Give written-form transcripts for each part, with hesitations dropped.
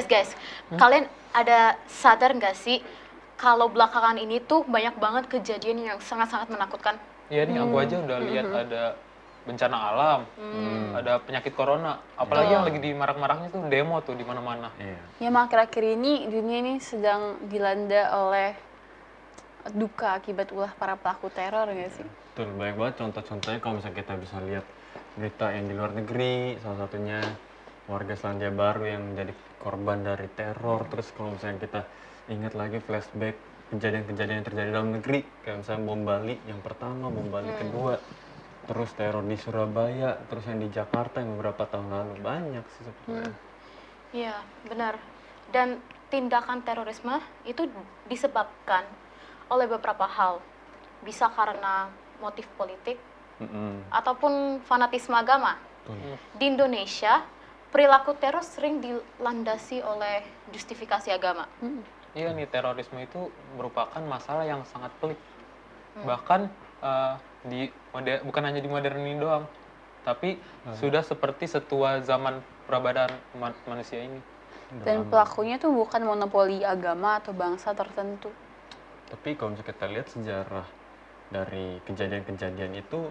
Guys, kalian ada sadar nggak sih kalau belakangan ini tuh banyak banget kejadian yang sangat-sangat menakutkan? Iya nih, aku aja udah lihat ada bencana alam, ada penyakit corona, apalagi yang lagi dimarak-maraknya tuh demo tuh di mana-mana. Iya. Ya, emang akhir-akhir ini dunia ini sedang dilanda oleh duka akibat ulah para pelaku teror nggak sih? Betul, banyak banget contoh-contohnya kalau misalnya kita bisa lihat berita yang di luar negeri, salah satunya warga Selandia Baru yang menjadi korban dari teror. Terus kalau misalnya kita ingat lagi flashback kejadian-kejadian yang terjadi dalam negeri, kayak misalnya bom Bali yang pertama, bom Bali kedua, terus teror di Surabaya, terus yang di Jakarta yang beberapa tahun lalu, banyak sih sebenarnya. Iya, benar. Dan tindakan terorisme itu disebabkan oleh beberapa hal. Bisa karena motif politik ataupun fanatisme agama. Di Indonesia, perilaku teror sering dilandasi oleh justifikasi agama. Iya nih, terorisme itu merupakan masalah yang sangat pelik. Bahkan bukan hanya di modern ini doang, tapi sudah seperti setua zaman peradaban manusia ini. Dan pelakunya tuh bukan monopoli agama atau bangsa tertentu. Tapi kalau misalnya kita lihat sejarah dari kejadian-kejadian itu,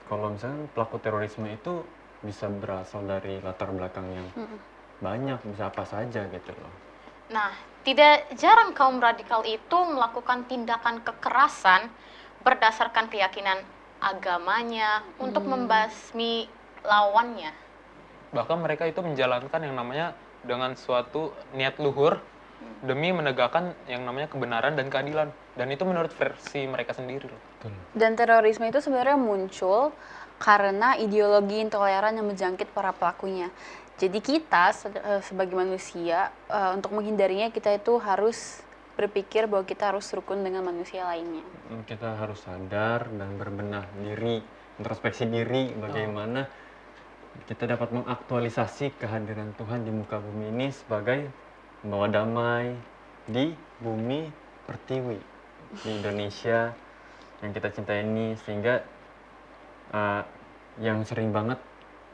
kalau misalnya pelaku terorisme itu bisa berasal dari latar belakang yang banyak, bisa apa saja gitu loh. Nah, tidak jarang kaum radikal itu melakukan tindakan kekerasan berdasarkan keyakinan agamanya untuk membasmi lawannya. Bahkan mereka itu menjalankan yang namanya dengan suatu niat luhur demi menegakkan yang namanya kebenaran dan keadilan. Dan itu menurut versi mereka sendiri loh. Dan terorisme itu sebenarnya muncul karena ideologi intoleran yang menjangkit para pelakunya. Jadi kita sebagai manusia, untuk menghindarinya kita itu harus berpikir bahwa kita harus rukun dengan manusia lainnya. Kita harus sadar dan berbenah diri, introspeksi diri, bagaimana kita dapat mengaktualisasi kehadiran Tuhan di muka bumi ini sebagai membawa damai di bumi pertiwi, di Indonesia yang kita cintai ini. Sehingga yang sering banget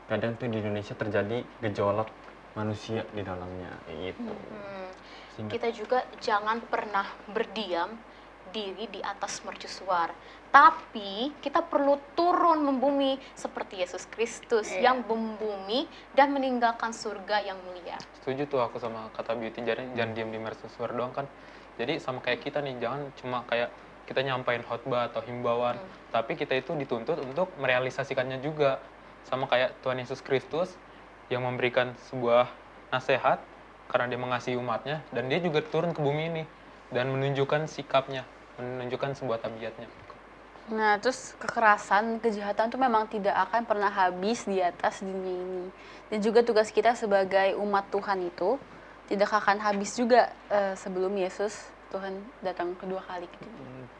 kadang tuh di Indonesia terjadi gejolak manusia di dalamnya gitu. Kita juga jangan pernah berdiam diri di atas mercusuar, tapi kita perlu turun membumi seperti Yesus Kristus yang membumi dan meninggalkan surga yang mulia. Setuju tuh aku sama kata Beauty, jangan diam di mercusuar doang kan. Jadi sama kayak kita nih, jangan cuma kayak kita nyampain khotbah atau himbauan, tapi kita itu dituntut untuk merealisasikannya juga. Sama kayak Tuhan Yesus Kristus yang memberikan sebuah nasihat karena dia mengasihi umatnya, dan dia juga turun ke bumi ini dan menunjukkan sikapnya, menunjukkan sebuah tabiatnya. Nah, terus kekerasan, kejahatan tuh memang tidak akan pernah habis di atas dunia ini. Dan juga tugas kita sebagai umat Tuhan itu tidak akan habis juga sebelum Yesus Tuhan datang kedua kali.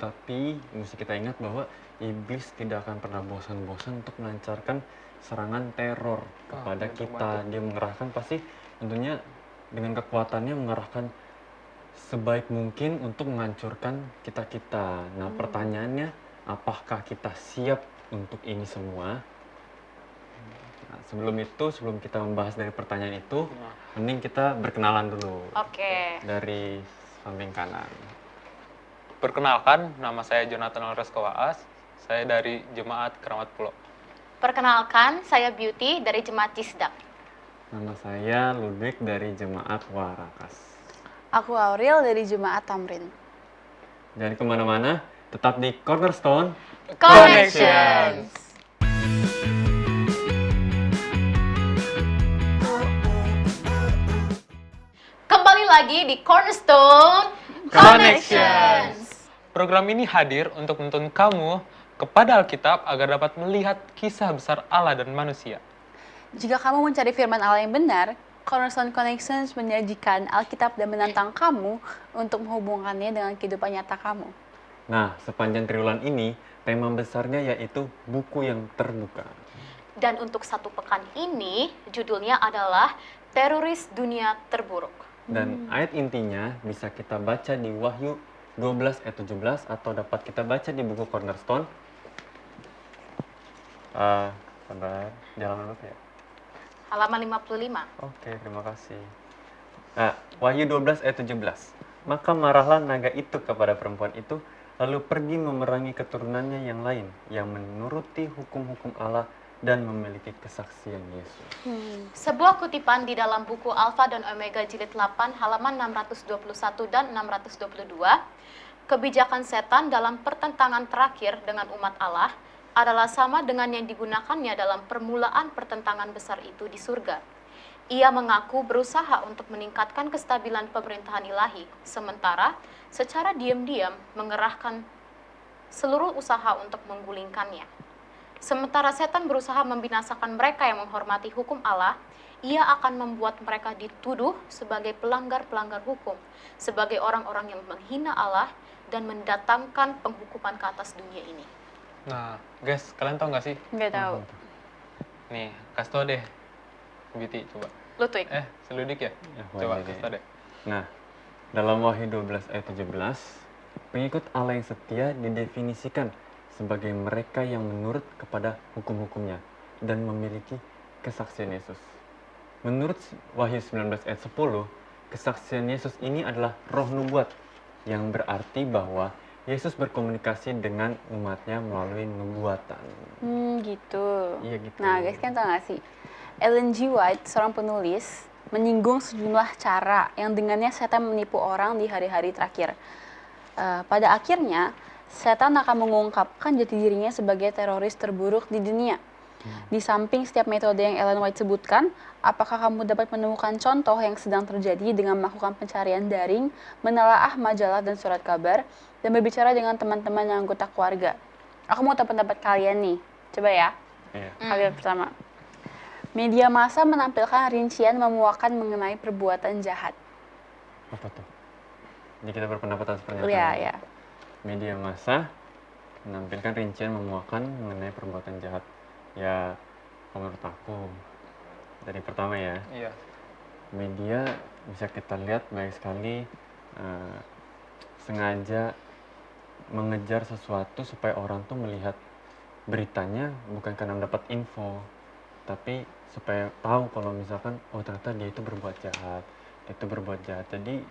Tapi mesti kita ingat bahwa iblis tidak akan pernah bosan-bosan untuk melancarkan serangan teror kepada kita. Dia mengerahkan pasti tentunya dengan kekuatannya mengerahkan sebaik mungkin untuk menghancurkan kita-kita. Nah, pertanyaannya, apakah kita siap untuk ini semua? Nah, sebelum kita membahas dari pertanyaan itu, mending kita berkenalan dulu. Oke. Dari samping kanan. Perkenalkan, nama saya Jonathan Alresko Waas, saya dari Jemaat Keramat Pulau. Perkenalkan, saya Beauty dari Jemaat Cisdak. Nama saya Ludwig dari Jemaat Warakas. Aku Aurel dari Jemaat Tamrin. Jangan kemana-mana, tetap di Cornerstone Connections. Kembali lagi di Cornerstone Connections. Program ini hadir untuk menuntun kamu kepada Alkitab agar dapat melihat kisah besar Allah dan manusia. Jika kamu mencari firman Allah yang benar, Cornerstone Connections menyajikan Alkitab dan menantang kamu untuk menghubungkannya dengan kehidupan nyata kamu. Nah, sepanjang triwulan ini, tema besarnya yaitu buku yang terbuka. Dan untuk satu pekan ini, judulnya adalah Teroris Dunia Terburuk. Dan ayat intinya bisa kita baca di Wahyu 12 ayat 17 atau dapat kita baca di buku Cornerstone. Sabar, jalan dulu ya. Halaman 55. Oke, terima kasih. Nah, Wahyu 12 ayat 17. Maka marahlah naga itu kepada perempuan itu, lalu pergi memerangi keturunannya yang lain, yang menuruti hukum-hukum Allah dan memiliki kesaksian Yesus. Sebuah kutipan di dalam buku Alfa dan Omega jilid 8 halaman 621 dan 622. Kebijakan setan dalam pertentangan terakhir dengan umat Allah adalah sama dengan yang digunakannya dalam permulaan pertentangan besar itu di surga. Ia mengaku berusaha untuk meningkatkan kestabilan pemerintahan ilahi, sementara secara diam-diam mengerahkan seluruh usaha untuk menggulingkannya. Sementara setan berusaha membinasakan mereka yang menghormati hukum Allah, ia akan membuat mereka dituduh sebagai pelanggar-pelanggar hukum, sebagai orang-orang yang menghina Allah dan mendatangkan penghukuman ke atas dunia ini. Nah, guys, kalian tahu nggak sih? Nggak tahu. Nih, kasih tau deh. Beauty, coba. Lu tuh, Selidik ya? Ya, Coba Wahyu kasih tau deh. Nah, dalam Wahyu 12 ayat 17, pengikut Allah yang setia didefinisikan sebagai mereka yang menurut kepada hukum-hukumnya dan memiliki kesaksian Yesus. Menurut Wahyu 19 ayat 10, kesaksian Yesus ini adalah roh nubuat, yang berarti bahwa Yesus berkomunikasi dengan umatnya melalui nubuatan. Gitu. Iya gitu. Nah, guys, kan tau gak sih? Ellen G. White, seorang penulis, menyinggung sejumlah cara yang dengannya setan menipu orang di hari-hari terakhir. Pada akhirnya, setan akan mengungkapkan jati dirinya sebagai teroris terburuk di dunia. Di samping setiap metode yang Ellen White sebutkan, apakah kamu dapat menemukan contoh yang sedang terjadi dengan melakukan pencarian daring, menelaah majalah dan surat kabar, dan berbicara dengan teman-teman dan anggota keluarga? Aku mau tahu pendapat kalian nih. Coba ya. Iya. Kalian pertama. Media massa menampilkan rincian memuakan mengenai perbuatan jahat. Apa tuh? Jadi kita berpendapat atas pernyataan. Iya, ini. ya. Media massa menampilkan rincian memuakan mengenai perbuatan jahat. Ya, menurut aku dari pertama ya, Iya. media bisa kita lihat banyak sekali sengaja mengejar sesuatu supaya orang tuh melihat beritanya bukan karena mendapat info, tapi supaya tahu kalau misalkan oh ternyata dia itu berbuat jahat, dia itu berbuat jahat. Jadi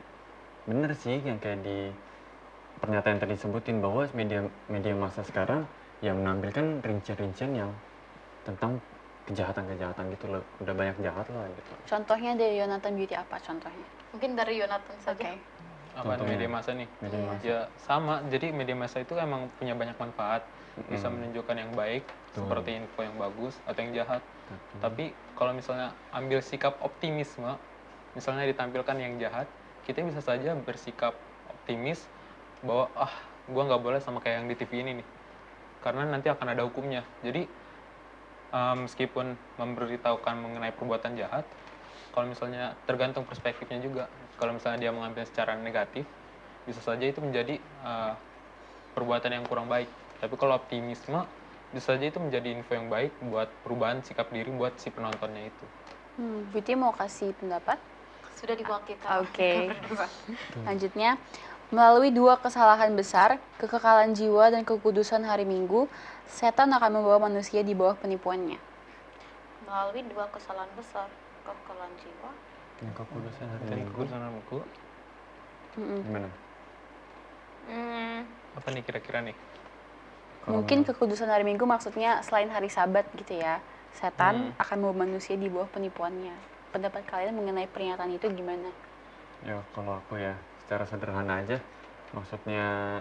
bener sih yang kayak di pernyataan yang tadi sebutin bahwa media massa sekarang yang menampilkan rincian-rincian yang tentang kejahatan-kejahatan gitu loh, udah banyak jahat lah gitu. Contohnya dari Yonatan Beauty apa contohnya? Mungkin dari Yonatan saja. Oke. Apa Contohnya? media massa nih? Media massa. Ya sama, jadi media massa itu emang punya banyak manfaat, bisa menunjukkan yang baik, Betul. seperti info yang bagus atau yang jahat. Betul. Tapi kalau misalnya ambil sikap optimisme, misalnya ditampilkan yang jahat, kita bisa saja bersikap optimis bahwa gua nggak boleh sama kayak yang di TV ini nih, karena nanti akan ada hukumnya. Jadi meskipun memberitahukan mengenai perbuatan jahat, kalau misalnya tergantung perspektifnya juga. Kalau misalnya dia mengambil secara negatif, bisa saja itu menjadi perbuatan yang kurang baik. Tapi kalau optimisme, bisa saja itu menjadi info yang baik buat perubahan sikap diri buat si penontonnya itu. Beauty mau kasih pendapat? Sudah di bawah kita. Oke. Berdua. Lanjutnya, melalui dua kesalahan besar, kekekalan jiwa dan kekudusan hari Minggu, setan akan membawa manusia di bawah penipuannya. Melalui dua kesalahan besar, kekekalan jiwa. Yang kekudusan hari Dari Minggu kudusan buku, gimana? apa nih kira-kira nih? Kalau Mungkin menurut- kekudusan hari Minggu maksudnya selain hari Sabat gitu ya. Setan akan membawa manusia di bawah penipuannya. Pendapat kalian mengenai pernyataan itu gimana? Ya kalau aku ya secara sederhana aja, maksudnya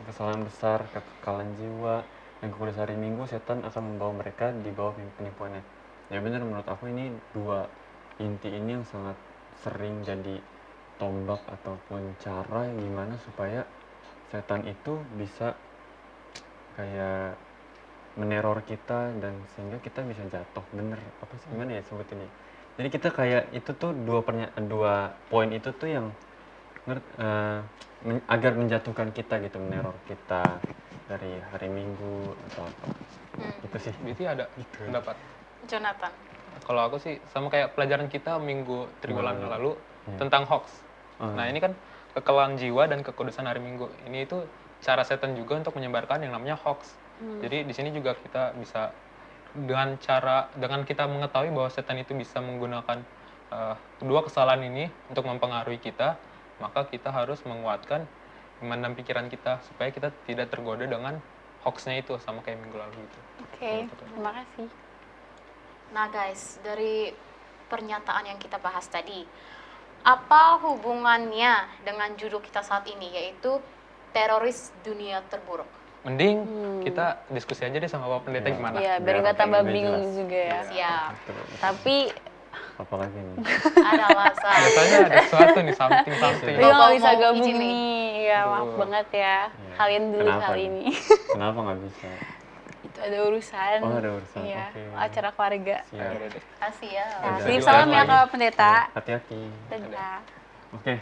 kesalahan besar, kekekalan jiwa, dan kekudusan hari Minggu, setan akan membawa mereka di bawah penipuannya. Ya benar, menurut aku ini dua inti ini yang sangat sering jadi tombak ataupun cara gimana supaya setan itu bisa kayak meneror kita dan sehingga kita bisa jatuh. Bener apa sih, gimana ya sebutinnya? Jadi kita kayak itu tuh dua poin itu tuh yang agar menjatuhkan kita gitu, meneror kita dari hari Minggu atau apa gitu sih. Beauty ada pendapat? Jonathan. Kalau aku sih sama kayak pelajaran kita minggu 3 bulan Lalu. lalu Iya. tentang hoax. Ah. Nah ini kan kekekalan jiwa dan kekudusan hari Minggu. Ini itu cara setan juga untuk menyebarkan yang namanya hoax. Jadi di sini juga kita bisa dengan kita mengetahui bahwa setan itu bisa menggunakan kedua kesalahan ini untuk mempengaruhi kita, maka kita harus menguatkan iman dan pikiran kita supaya kita tidak tergoda dengan hoax-nya itu, sama kayak minggu lalu itu. Oke, terima kasih. Nah guys, dari pernyataan yang kita bahas tadi, apa hubungannya dengan judul kita saat ini, yaitu teroris dunia terburuk? Mending kita diskusi aja deh sama Bapak Pendeta gimana? Iya, biar nggak tambah bingung juga ya. Siap. Tapi Apalagi nih. Ada alasan. Biasanya ada sesuatu nih, something. Rio nggak bisa mau gabung izin nih. nih. Ya maaf Betul. banget ya. Iya. Kalian dulu Kenapa kali nih? ini. Kenapa nggak bisa? Itu ada urusan. Oh, ada urusan. Iya, Oke. acara keluarga. Siap. Udah deh. Kasih ya. Nah, Udah. titip salam ya Lagi. ke pendeta. Hati-hati. Dadah. Oke.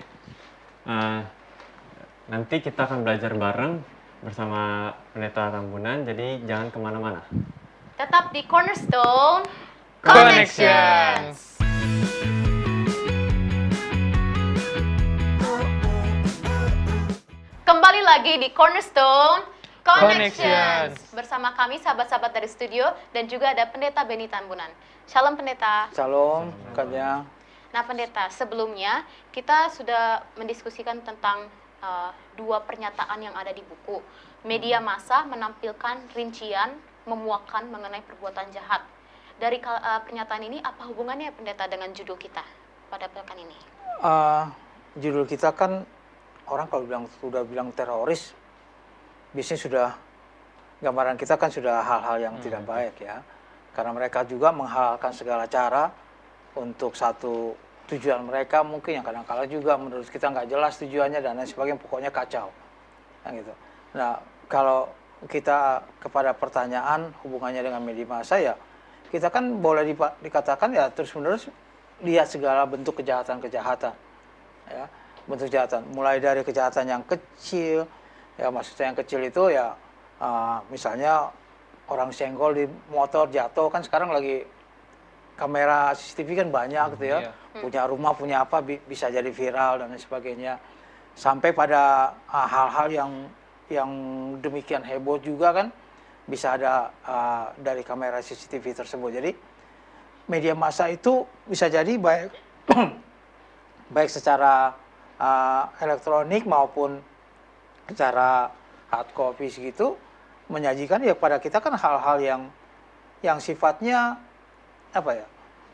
Nanti kita akan belajar bareng bersama Pendeta Tambunan, jadi jangan kemana-mana. Tetap di Cornerstone Connections. Kembali lagi di Cornerstone Connections. Connections. Bersama kami sahabat-sahabat dari studio dan juga ada Pendeta Benny Tambunan. Shalom Pendeta. Shalom, Kanya. Nah Pendeta, sebelumnya kita sudah mendiskusikan tentang dua pernyataan yang ada di buku. Media massa menampilkan rincian memuakkan mengenai perbuatan jahat. Dari pernyataan ini apa hubungannya Pendeta dengan judul kita pada pekan ini? Judul kita kan orang kalau sudah bilang teroris, biasanya sudah gambaran kita kan sudah hal-hal yang tidak baik ya. Karena mereka juga menghalalkan segala cara untuk satu tujuan mereka mungkin yang kadang-kala juga menurut kita nggak jelas tujuannya dan lain sebagainya, pokoknya kacau. Yang gitu. Nah, kalau kita kepada pertanyaan hubungannya dengan media massa ya, kita kan boleh dikatakan ya terus-menerus lihat segala bentuk kejahatan-kejahatan. Ya, bentuk kejahatan, mulai dari kejahatan yang kecil, ya maksudnya yang kecil itu ya misalnya orang senggol di motor jatuh, kan sekarang lagi kamera CCTV kan banyak gitu ya, punya rumah, punya apa, bisa jadi viral dan lain sebagainya, sampai pada hal-hal yang demikian heboh juga kan bisa ada dari kamera CCTV tersebut. Jadi media massa itu bisa jadi baik baik secara elektronik maupun secara hard copy gitu, menyajikan ya pada kita kan hal-hal yang sifatnya apa ya?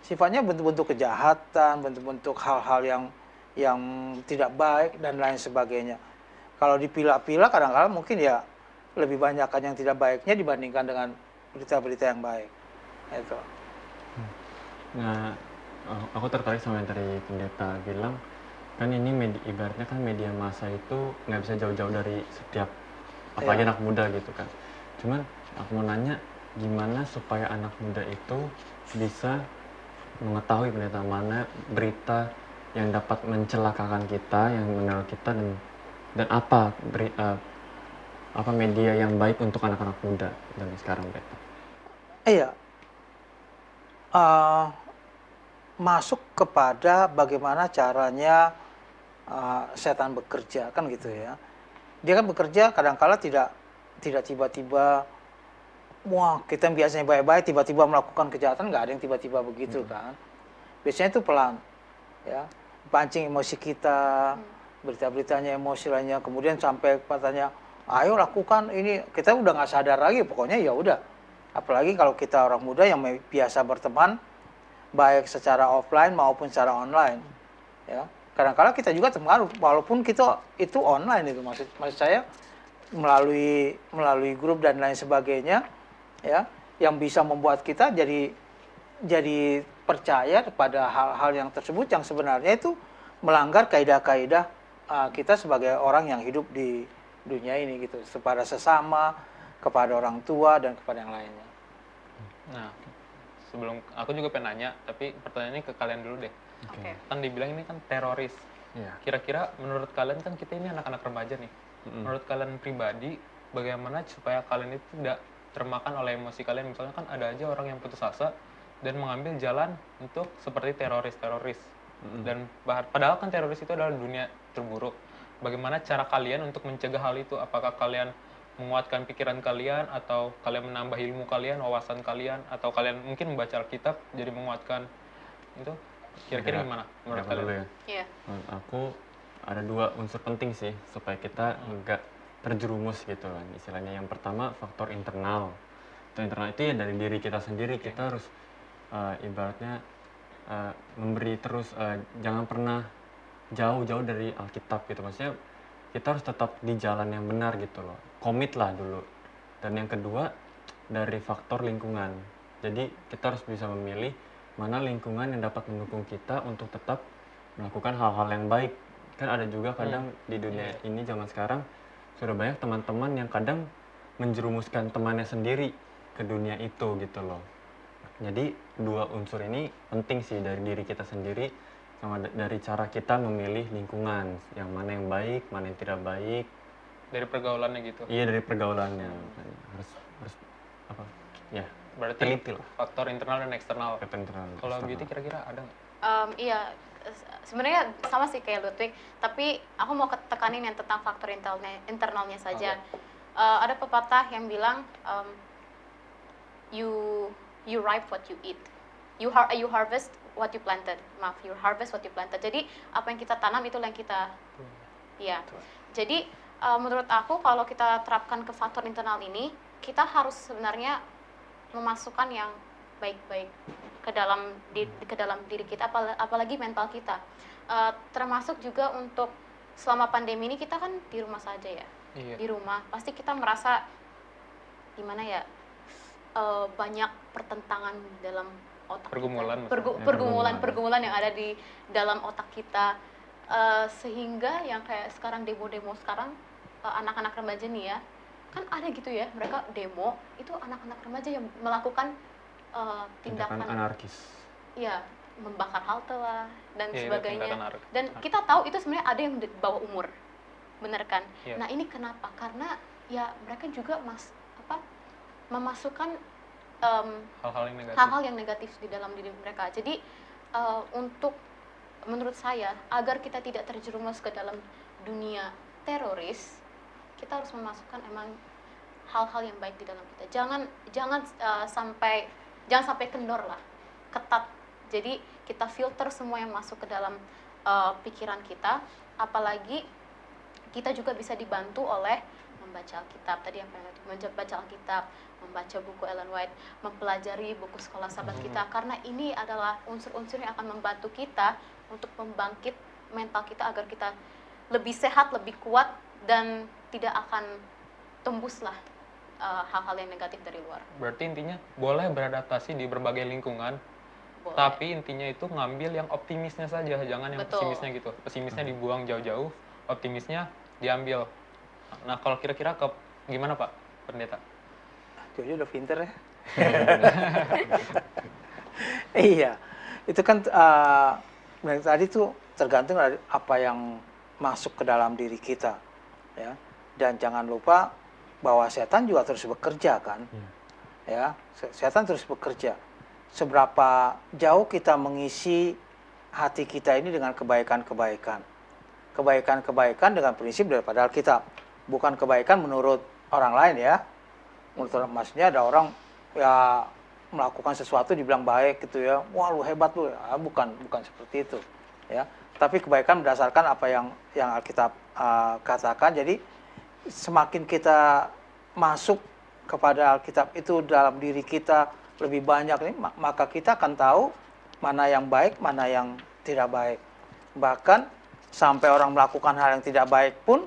Sifatnya bentuk-bentuk kejahatan, bentuk-bentuk hal-hal yang tidak baik dan lain sebagainya. Kalau dipilah-pilah kadang-kadang mungkin ya lebih banyak kan yang tidak baiknya dibandingkan dengan berita-berita yang baik. Itu. Nah, aku tertarik sama yang tadi pendeta bilang, kan ini ibaratnya kan media massa itu nggak bisa jauh-jauh dari setiap, apalagi anak muda gitu kan. Cuman aku mau nanya, gimana supaya anak muda itu bisa mengetahui pendeta mana berita yang dapat mencelakakan kita, yang meneror kita, dan apa media yang baik untuk anak-anak muda dan sekarang pendeta? Iya. Masuk kepada bagaimana caranya setan bekerja kan gitu ya. Dia kan bekerja kadang-kala tidak tiba-tiba, wah kita yang biasanya baik-baik tiba-tiba melakukan kejahatan, nggak ada yang tiba-tiba begitu kan. Biasanya itu pelan, ya, pancing emosi kita, berita-beritanya emosi lainnya, kemudian sampai katanya, ayo lakukan ini, kita udah nggak sadar lagi, pokoknya ya udah. Apalagi kalau kita orang muda yang biasa berteman baik secara offline maupun secara online, ya. Kadang-kadang kita juga terpengaruh walaupun kita itu online itu, maksud saya melalui grup dan lain sebagainya, ya, yang bisa membuat kita jadi percaya kepada hal-hal yang tersebut yang sebenarnya itu melanggar kaidah-kaidah kita sebagai orang yang hidup di dunia ini gitu, kepada sesama, kepada orang tua dan kepada yang lainnya. Nah, sebelum aku juga pengen nanya, tapi pertanyaannya ke kalian dulu deh. Oke. Kan dibilang ini kan teroris. Iya. Kira-kira menurut kalian kan kita ini anak-anak remaja nih. Menurut kalian pribadi, bagaimana supaya kalian itu tidak termakan oleh emosi kalian? Misalnya kan ada aja orang yang putus asa dan mengambil jalan untuk seperti teroris. Dan padahal kan teroris itu adalah dunia terburuk. Bagaimana cara kalian untuk mencegah hal itu? Apakah kalian menguatkan pikiran kalian, atau kalian menambah ilmu kalian, wawasan kalian, atau kalian mungkin membaca Alkitab jadi menguatkan itu? Kira-kira gimana menurut Apa kalian? dulu ya? Iya. Menurut aku ada 2 unsur penting sih supaya kita nggak terjerumus gitu kan istilahnya. Yang pertama faktor internal. Faktor internal itu ya dari diri kita sendiri. Kita harus ibaratnya memberi terus, jangan pernah jauh-jauh dari Alkitab gitu. Maksudnya kita harus tetap di jalan yang benar gitu loh. Komit lah dulu. Dan yang kedua dari faktor lingkungan. Jadi kita harus bisa memilih mana lingkungan yang dapat mendukung kita untuk tetap melakukan hal-hal yang baik. Kan ada juga kadang di dunia ini zaman sekarang sudah banyak teman-teman yang kadang menjerumuskan temannya sendiri ke dunia itu gitu loh. Jadi 2 unsur ini penting sih dari diri kita sendiri sama dari cara kita memilih lingkungan, yang mana yang baik, mana yang tidak baik. Dari pergaulannya gitu. Iya dari pergaulannya. Harus apa? Ya, Berarti teliti lah. faktor internal dan eksternal. Faktor internal. Kalau eksternal. Beauty kira-kira ada nggak? Iya, sebenarnya sama sih kayak Ludwig, tapi aku mau tekanin yang tentang faktor internalnya saja. Ada pepatah yang bilang you reap what you eat, you harvest what you planted. Maaf, you harvest what you planted. Jadi apa yang kita tanam itulah yang kita, ya. Jadi menurut aku kalau kita terapkan ke faktor internal ini, kita harus sebenarnya memasukkan yang baik-baik ke dalam diri kita, apalagi mental kita. Termasuk juga untuk selama pandemi ini kita kan di rumah saja ya. Iya. Di rumah pasti kita merasa gimana ya, banyak pertentangan dalam otak Pergumulan kita. Pergumulan yang ada di dalam otak kita, sehingga yang kayak sekarang demo-demo sekarang, anak-anak remaja nih ya, kan ada gitu ya, mereka demo itu anak-anak remaja yang melakukan tindakan anarkis. ya, membakar halte lah dan Iya, itu sebagainya. tindakan anarkis. Dan kita tahu itu sebenarnya ada yang di bawah umur, bener kan? Iya. Nah ini kenapa? Karena ya mereka juga memasukkan Hal-hal yang negatif. hal-hal yang negatif di dalam diri mereka. Jadi menurut saya agar kita tidak terjerumus ke dalam dunia teroris, kita harus memasukkan emang hal-hal yang baik di dalam kita. Jangan sampai kendor lah, ketat. Jadi kita filter semua yang masuk ke dalam pikiran kita. Apalagi kita juga bisa dibantu oleh membaca Alkitab. Tadi apa yang membaca Alkitab, membaca buku Ellen White, mempelajari buku sekolah sahabat kita. Karena ini adalah unsur-unsur yang akan membantu kita untuk membangkit mental kita agar kita lebih sehat, lebih kuat, dan tidak akan tembuslah hal-hal yang negatif dari luar. Berarti intinya boleh beradaptasi di berbagai lingkungan, Boleh. tapi intinya itu ngambil yang optimisnya saja, jangan yang Betul. pesimisnya gitu. Pesimisnya dibuang jauh-jauh, optimisnya diambil. Nah, kalau kira-kira gimana Pak Pendeta? Jojo udah pinter ya. Iya, itu kan tadi tuh tergantung dari apa yang masuk ke dalam diri kita, ya. Dan jangan lupa bahwa setan juga terus bekerja kan, ya. Setan terus bekerja. Seberapa jauh kita mengisi hati kita ini dengan kebaikan-kebaikan, kebaikan-kebaikan dengan prinsip daripada Alkitab, bukan kebaikan menurut orang lain ya. Maksudnya ada orang ya melakukan sesuatu dibilang baik gitu ya, wah lu hebat lu, ya, bukan seperti itu ya. Tapi kebaikan berdasarkan apa yang Alkitab katakan. Jadi semakin kita masuk kepada Alkitab itu dalam diri kita lebih banyak nih, maka kita akan tahu mana yang baik, mana yang tidak baik. Bahkan sampai orang melakukan hal yang tidak baik pun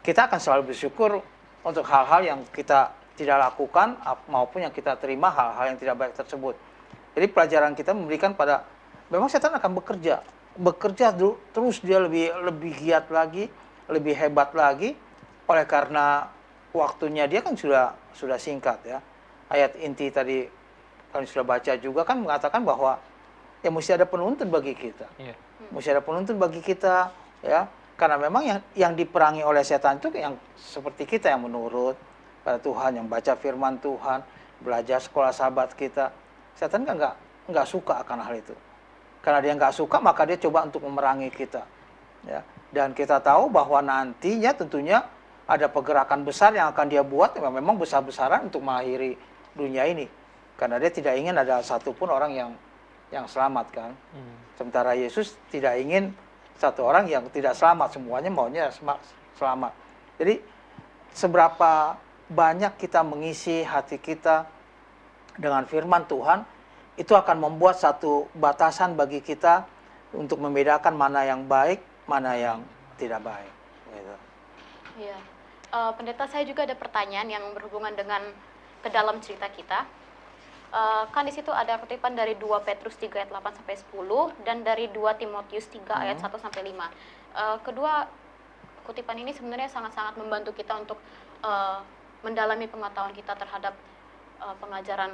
kita akan selalu bersyukur untuk hal-hal yang kita tidak lakukan maupun yang kita terima hal-hal yang tidak baik tersebut. Jadi pelajaran kita memberikan memang setan akan bekerja terus, dia lebih giat lagi, lebih hebat lagi, oleh karena waktunya dia kan sudah singkat ya. Ayat inti tadi kami sudah baca juga kan mengatakan bahwa ya mesti ada penuntun bagi kita. Iya. Mesti ada penuntun bagi kita ya. Karena memang yang diperangi oleh setan itu yang seperti kita yang menurut pada Tuhan, yang baca firman Tuhan, belajar sekolah sahabat kita. Setan kan nggak suka akan hal itu. Karena dia nggak suka, maka dia coba untuk memerangi kita. Ya. Dan kita tahu bahwa nantinya tentunya ada pergerakan besar yang akan dia buat, yang memang besar-besaran untuk mengakhiri dunia ini. Karena dia tidak ingin ada satupun orang yang yang selamat kan. Sementara Yesus tidak ingin satu orang yang tidak selamat, semuanya maunya selamat. Jadi seberapa banyak kita mengisi hati kita dengan firman Tuhan, itu akan membuat satu batasan bagi kita untuk membedakan mana yang baik, mana yang tidak baik. Gitu. Iya. Pendeta, saya juga ada pertanyaan yang berhubungan dengan ke dalam cerita kita. Kan di situ ada kutipan dari 2 Petrus 3 ayat 8 sampai 10 dan dari 2 Timotius 3 ayat 1 sampai 5. Kedua kutipan ini sebenarnya sangat-sangat membantu kita untuk mendalami pengetahuan kita terhadap pengajaran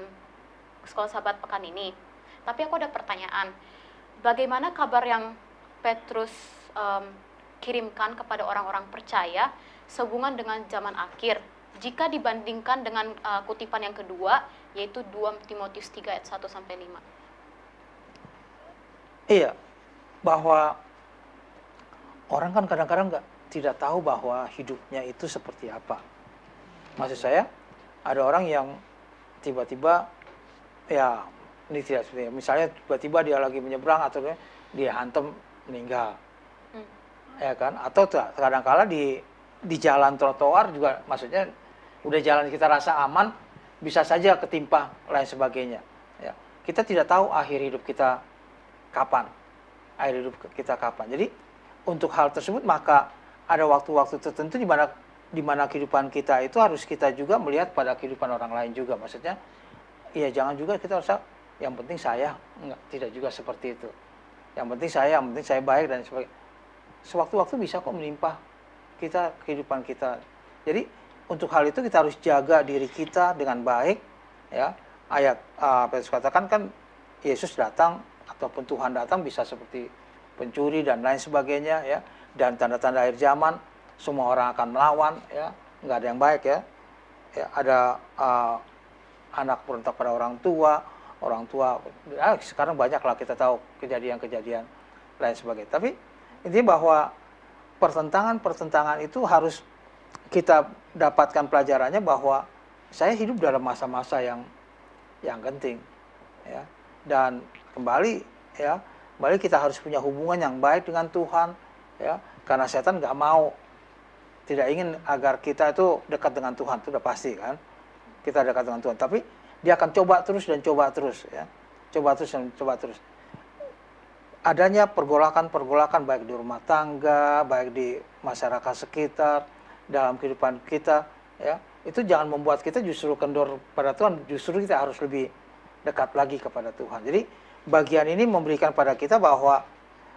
Sekolah Sahabat pekan ini. Tapi aku ada pertanyaan. Bagaimana kabar yang Petrus kirimkan kepada orang-orang percaya sehubungan dengan zaman akhir jika dibandingkan dengan kutipan yang kedua, yaitu 2 Timotius 3 ayat 1 sampai 5? Iya, bahwa orang kan kadang-kadang tidak tahu bahwa hidupnya itu seperti apa. Maksud saya, ada orang yang tiba-tiba, ya ini tidak seperti, misalnya tiba-tiba dia lagi menyeberang atau dia hantam meninggal, ya kan? Atau kadang-kala di jalan trotoar juga, maksudnya udah jalan kita rasa aman, bisa saja ketimpa lain sebagainya. Ya, kita tidak tahu akhir hidup kita kapan, Jadi untuk hal tersebut maka ada waktu-waktu tertentu di mana kehidupan kita itu harus kita juga melihat pada kehidupan orang lain juga. Maksudnya, ya jangan juga kita rasa yang penting saya, tidak juga seperti itu. Yang penting saya baik dan sebagainya. Sewaktu-waktu bisa kok menimpa kita kehidupan kita. Jadi untuk hal itu kita harus jaga diri kita dengan baik, ya. Ayat Petrus katakan kan Yesus datang ataupun Tuhan datang bisa seperti pencuri dan lain sebagainya, ya. Dan tanda-tanda akhir zaman, semua orang akan melawan, ya. Nggak ada yang baik, ya. Ya, ada anak berontak pada orang tua, sekarang banyaklah kita tahu kejadian-kejadian lain sebagainya. Tapi intinya bahwa pertentangan itu harus kita dapatkan pelajarannya bahwa saya hidup dalam masa-masa yang genting, ya. Dan kembali kita harus punya hubungan yang baik dengan Tuhan, ya. Karena setan tidak ingin agar kita itu dekat dengan Tuhan, itu udah pasti kan. Kita dekat dengan Tuhan, tapi dia akan coba terus, ya. Coba terus. Adanya pergolakan baik di rumah tangga, baik di masyarakat sekitar, dalam kehidupan kita, ya. Itu jangan membuat kita justru kendor pada Tuhan, justru kita harus lebih dekat lagi kepada Tuhan. Jadi bagian ini memberikan pada kita bahwa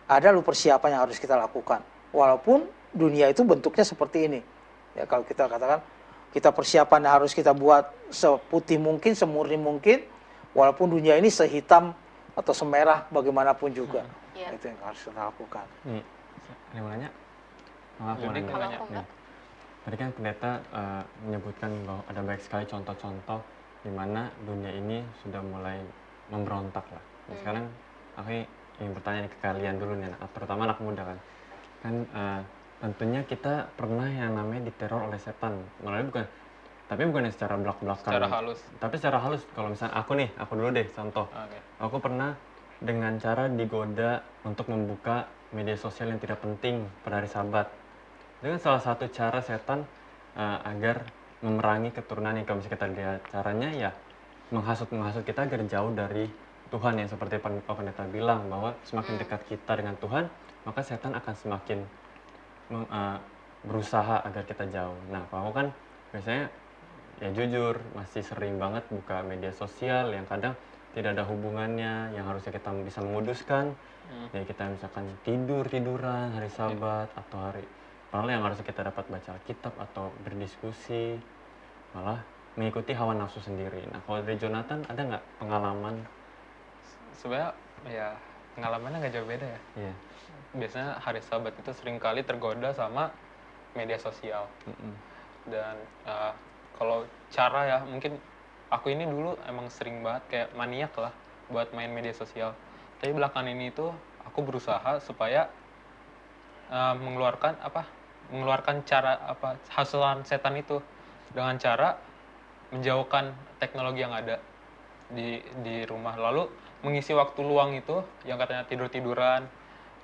ada persiapan yang harus kita lakukan. Walaupun dunia itu bentuknya seperti ini. Ya, kalau kita katakan kita persiapan harus kita buat seputih mungkin, semurni mungkin, walaupun dunia ini sehitam atau semerah bagaimanapun juga. Itu yang harus kita lakukan. Ada yang nanya? Kalau aku enggak. Tadi kan pendeta menyebutkan bahwa ada banyak sekali contoh-contoh di mana dunia ini sudah mulai memberontak lah. Dan sekarang aku ingin bertanya ke kalian dulu nih, terutama anak muda kan. Tentunya kita pernah yang namanya diteror oleh setan. Tapi bukan secara belak-belakan. Secara halus. Tapi secara halus. Kalau misalnya aku dulu deh contoh. Okay. Aku pernah dengan cara digoda untuk membuka media sosial yang tidak penting pada hari Sabat. Itu kan salah satu cara setan agar memerangi keturunannya. Kalau misalnya kita lihat caranya, ya menghasut kita agar jauh dari Tuhan, yang seperti Pak Pendeta bilang bahwa semakin dekat kita dengan Tuhan, maka setan akan semakin berusaha agar kita jauh. Nah, kalau aku kan biasanya ya jujur masih sering banget buka media sosial yang kadang tidak ada hubungannya, yang harusnya kita bisa menguduskan. Ya kita misalkan tiduran hari Sabat atau hari padahal yang harusnya kita dapat baca Alkitab atau berdiskusi, malah mengikuti hawa nafsu sendiri. Nah, kalau dari Jonathan ada nggak pengalaman? Sebenarnya ya pengalamannya nggak jauh beda ya. Iya. Biasanya hari Sabat itu seringkali tergoda sama media sosial. Dan kalau cara ya mungkin aku ini dulu emang sering banget kayak maniak lah buat main media sosial. Tapi belakangan ini tuh aku berusaha supaya mengeluarkan cara hasulan setan itu dengan cara menjauhkan teknologi yang ada. di rumah, lalu mengisi waktu luang itu yang katanya tidur-tiduran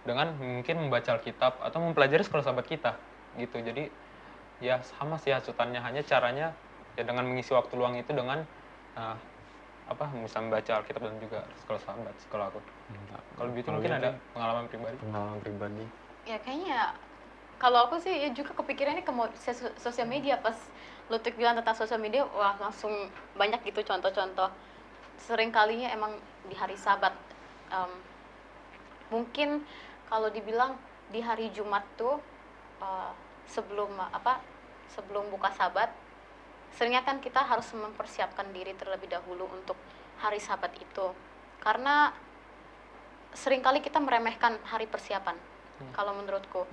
dengan mungkin membaca Alkitab atau mempelajari sekolah sahabat kita gitu. Jadi ya sama sih hasutannya, hanya caranya ya dengan mengisi waktu luang itu dengan bisa membaca Alkitab dan juga sekolah sahabat, sekolah aku. Kalau Beauty Kalau mungkin Beauty, ada pengalaman pribadi. Pengalaman pribadi. Ya kayaknya kalau aku sih ya juga kepikirannya ke sosial media. Pas Lutfi bilang tentang sosial media, wah langsung banyak gitu contoh-contoh. Sering kalinya emang di hari Sabat, mungkin kalau dibilang di hari Jumat tuh sebelum buka Sabat, seringnya kan kita harus mempersiapkan diri terlebih dahulu untuk hari Sabat itu, karena seringkali kita meremehkan hari persiapan. Kalau menurutku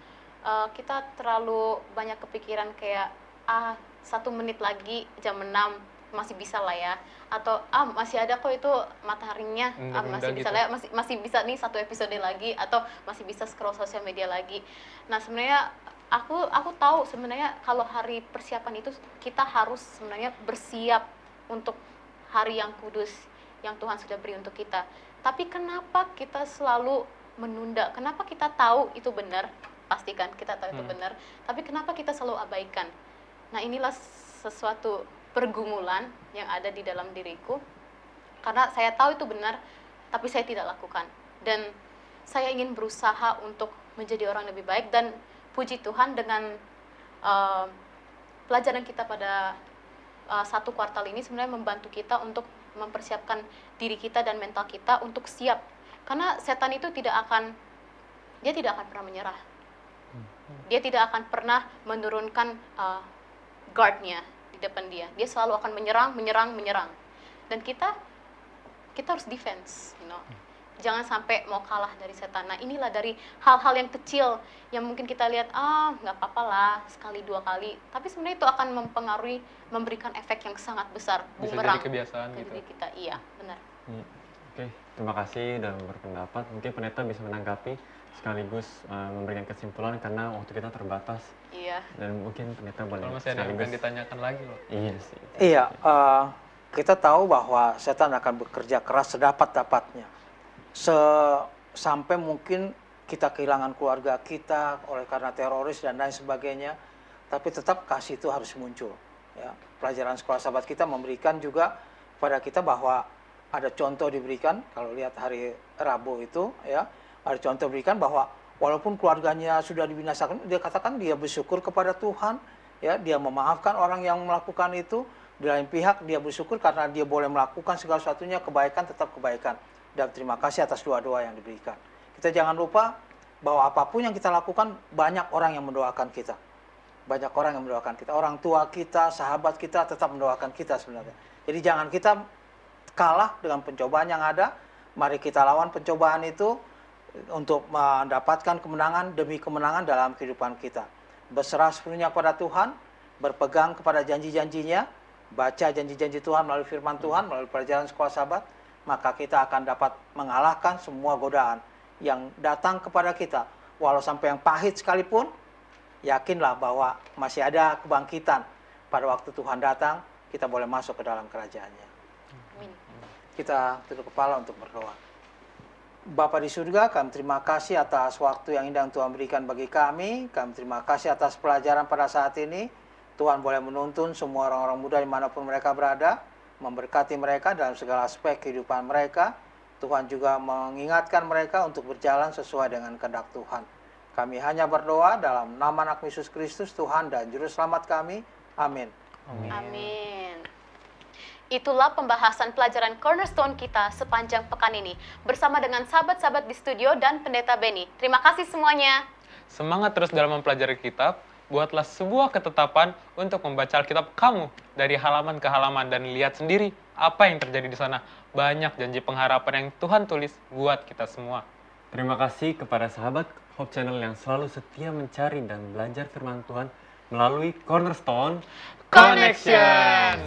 kita terlalu banyak kepikiran kayak 1 menit lagi jam 6 masih bisa lah ya, atau masih ada kok itu mataharinya, masih bisa gitu. lah ya, masih bisa nih 1 episode lagi, atau masih bisa scroll sosial media lagi. Nah sebenarnya aku tahu sebenarnya kalau hari persiapan itu kita harus sebenarnya bersiap untuk hari yang kudus yang Tuhan sudah beri untuk kita. Tapi kenapa kita selalu menunda? Kenapa kita tahu itu benar? Pastikan kita tahu itu benar, tapi kenapa kita selalu abaikan? Nah inilah sesuatu pergumulan yang ada di dalam diriku, karena saya tahu itu benar tapi saya tidak lakukan, dan saya ingin berusaha untuk menjadi orang lebih baik. Dan puji Tuhan dengan pelajaran kita pada 1 kuartal ini sebenarnya membantu kita untuk mempersiapkan diri kita dan mental kita untuk siap, karena setan itu tidak akan pernah menyerah. Dia tidak akan pernah menurunkan guard-nya di depan dia. Dia selalu akan menyerang. Dan kita harus defense, Jangan sampai mau kalah dari setan. Nah, inilah dari hal-hal yang kecil yang mungkin kita lihat, nggak apa-apa lah, 1-2 kali. Tapi sebenarnya itu akan memberikan efek yang sangat besar, Bisa bumerang jadi kebiasaan ke gitu. diri kita. Iya, benar. Oke, terima kasih sudah berpendapat. Mungkin pendeta bisa menanggapi sekaligus memberikan kesimpulan karena waktu kita terbatas. Iya. Dan mungkin pendeta boleh Kalau masih ada yang akan ditanyakan lagi loh. Iya sih. Iya, kita tahu bahwa setan akan bekerja keras sedapat-dapatnya. Sampai mungkin kita kehilangan keluarga kita oleh karena teroris dan lain sebagainya, tapi tetap kasih itu harus muncul. Ya, pelajaran sekolah sahabat kita memberikan juga pada kita bahwa ada contoh diberikan. Kalau lihat hari Rabu itu, ya, ada contoh diberikan bahwa walaupun keluarganya sudah dibinasakan, dia katakan dia bersyukur kepada Tuhan, ya, dia memaafkan orang yang melakukan itu. Di lain pihak dia bersyukur karena dia boleh melakukan segala sesuatunya, kebaikan tetap kebaikan. Dan terima kasih atas doa-doa yang diberikan. Kita jangan lupa bahwa apapun yang kita lakukan, banyak orang yang mendoakan kita. Banyak orang yang mendoakan kita. Orang tua kita, sahabat kita tetap mendoakan kita sebenarnya. Jadi jangan kita kalah dengan pencobaan yang ada. Mari kita lawan pencobaan itu untuk mendapatkan kemenangan demi kemenangan dalam kehidupan kita. Berserah sepenuhnya pada Tuhan, berpegang kepada janji-janjinya, baca janji-janji Tuhan melalui firman Tuhan, melalui pelajaran sekolah sahabat, maka kita akan dapat mengalahkan semua godaan yang datang kepada kita. Walau sampai yang pahit sekalipun, yakinlah bahwa masih ada kebangkitan. Pada waktu Tuhan datang, kita boleh masuk ke dalam kerajaannya. Amin. Kita tunduk kepala untuk berdoa. Bapa di surga, kami terima kasih atas waktu yang indah yang Tuhan berikan bagi kami. Kami terima kasih atas pelajaran pada saat ini. Tuhan boleh menuntun semua orang-orang muda dimanapun mereka berada, memberkati mereka dalam segala aspek kehidupan mereka. Tuhan juga mengingatkan mereka untuk berjalan sesuai dengan kehendak Tuhan. Kami hanya berdoa dalam nama Anak Yesus Kristus, Tuhan dan Juru Selamat kami. Amin. Amin. Itulah pembahasan pelajaran Cornerstone kita sepanjang pekan ini bersama dengan sahabat-sahabat di studio dan Pendeta Benny. Terima kasih semuanya. Semangat terus dalam mempelajari kitab. Buatlah sebuah ketetapan untuk membaca Alkitab kamu dari halaman ke halaman dan lihat sendiri apa yang terjadi di sana. Banyak janji pengharapan yang Tuhan tulis buat kita semua. Terima kasih kepada sahabat Hope Channel yang selalu setia mencari dan belajar firman Tuhan melalui Cornerstone Connection.